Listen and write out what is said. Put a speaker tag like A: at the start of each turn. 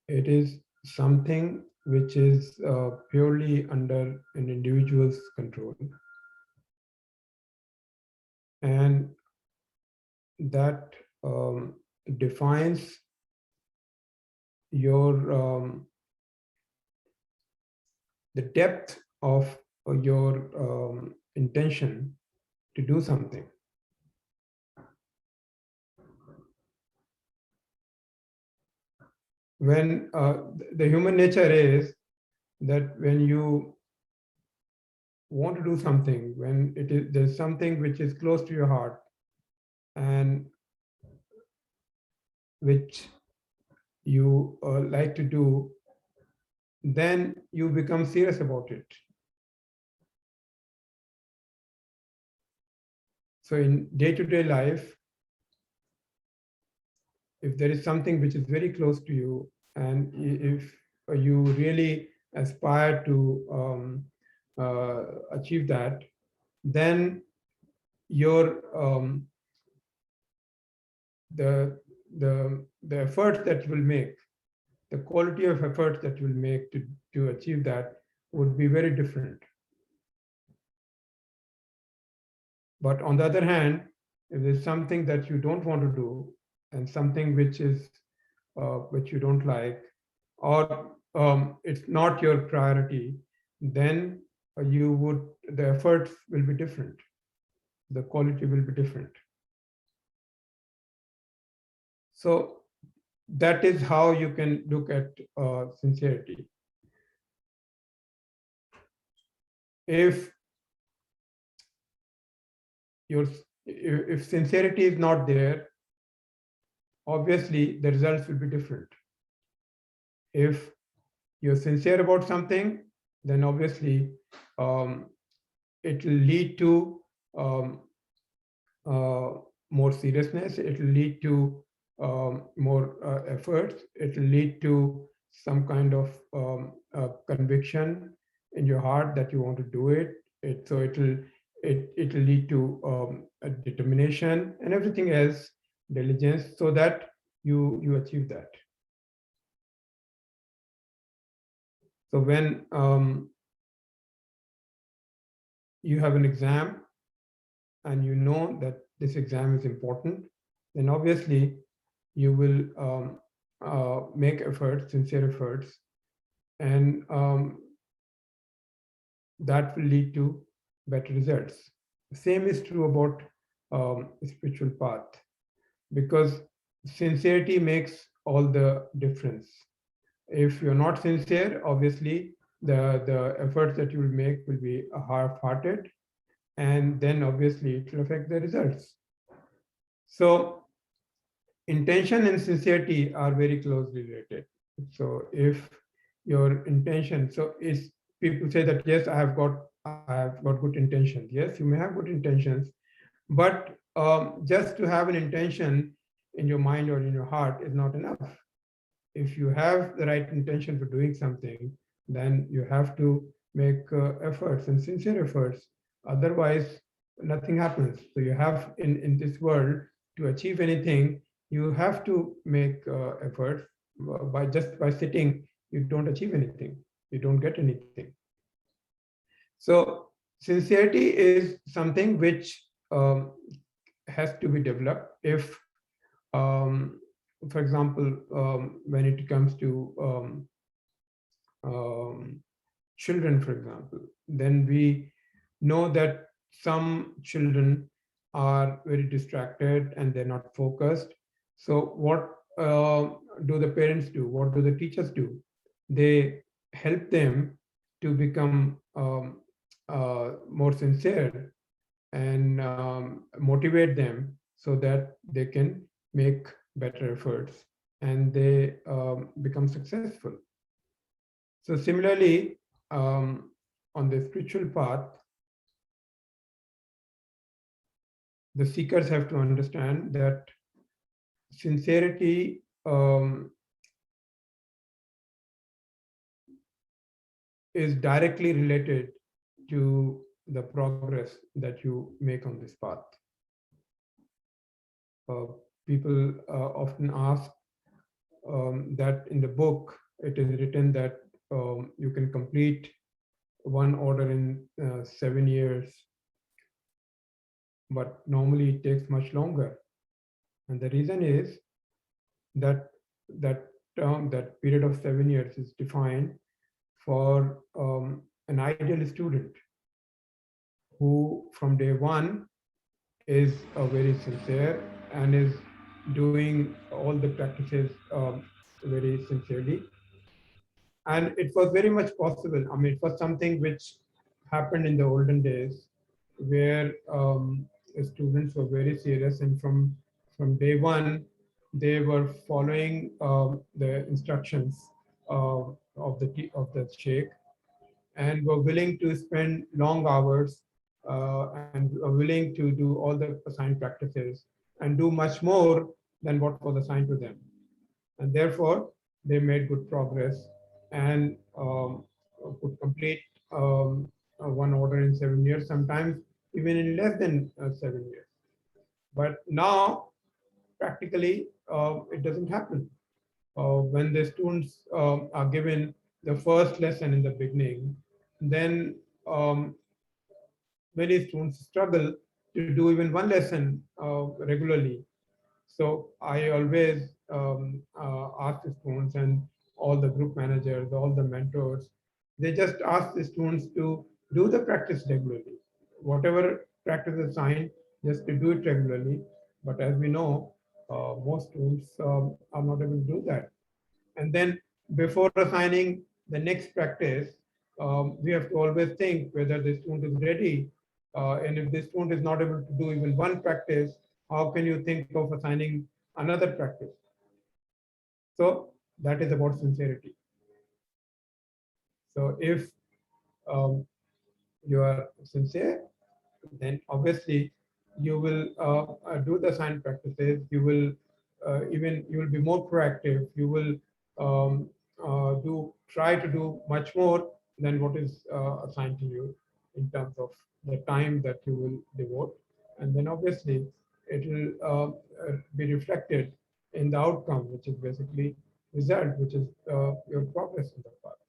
A: It is something which is purely under an individual's control, and that defines your the depth of your intention to do something. When the human nature is that when you want to do something, when it is there's something which is close to your heart and which you like to do, then you become serious about it. So in day-to-day life, if there is something which is very close to you, and if you really aspire to achieve that, then your the the efforts that you will make, the quality of efforts that you will make to achieve that would be very different. But on the other hand, if there's something that you don't want to do and something which you don't like, or it's not your priority, then the efforts will be different. The quality will be different. So that is how you can look at sincerity. If your if sincerity is not there, obviously the results will be different. If you're sincere about something, then obviously it will lead to um, more seriousness. It will lead to more efforts. It will lead to some kind of conviction in your heart that you want to do it. It will lead to a determination and everything else, diligence, so that you achieve that. So when you have an exam and you know that this exam is important, then obviously you will make efforts, sincere efforts, and that will lead to better results. The same is true about spiritual path, because sincerity makes all the difference. If you're not sincere, obviously the efforts that you will make will be half-hearted, and then obviously it will affect the results. So intention and sincerity are very closely related. So if your intention, so is people say that yes, I have got good intentions. Yes, you may have good intentions, but just to have an intention in your mind or in your heart is not enough. If you have the right intention for doing something, then you have to make efforts and sincere efforts. Otherwise, nothing happens. So you have in this world, to achieve anything, you have to make efforts. By sitting, you don't achieve anything. You don't get anything. So sincerity is something which has to be developed. If for example, when it comes to children, for example, then we know that some children are very distracted and they're not focused. So what do the parents do? What do the teachers do? They help them to become more sincere and motivate them so that they can make better efforts and they become successful. So similarly, on the spiritual path, the seekers have to understand that sincerity is directly related to the progress that you make on this path. Uh, People often ask that in the book it is written that you can complete one order in 7 years, but normally it takes much longer. And the reason is that that period of 7 years is defined for an ideal student who from day one is very sincere and is doing all the practices very sincerely. And it was very much possible. I mean, it was something which happened in the olden days where students were very serious, and from day one they were following the instructions of the sheikh, and were willing to spend long hours and were willing to do all the assigned practices and do much more than what was assigned to them. And therefore, they made good progress and could complete one order in 7 years, sometimes even in less than 7 years. But now, practically, it doesn't happen. When the students are given the first lesson in the beginning, then many students struggle to do even one lesson regularly. So I always ask the students and all the group managers, all the mentors, they just ask the students to do the practice regularly. Whatever practice is assigned, just to do it regularly. But as we know, most students are not able to do that. And then before assigning the next practice, we have to always think whether the student is ready. And if the student is not able to do even one practice, how can you think of assigning another practice? So that is about sincerity. So if um, you are sincere, then obviously you will do the assigned practices. You will you will be more proactive. You will do try to do much more than what is assigned to you in terms of the time that you will devote, and then obviously it will be reflected in the outcome, which is basically result, which is your progress in the path.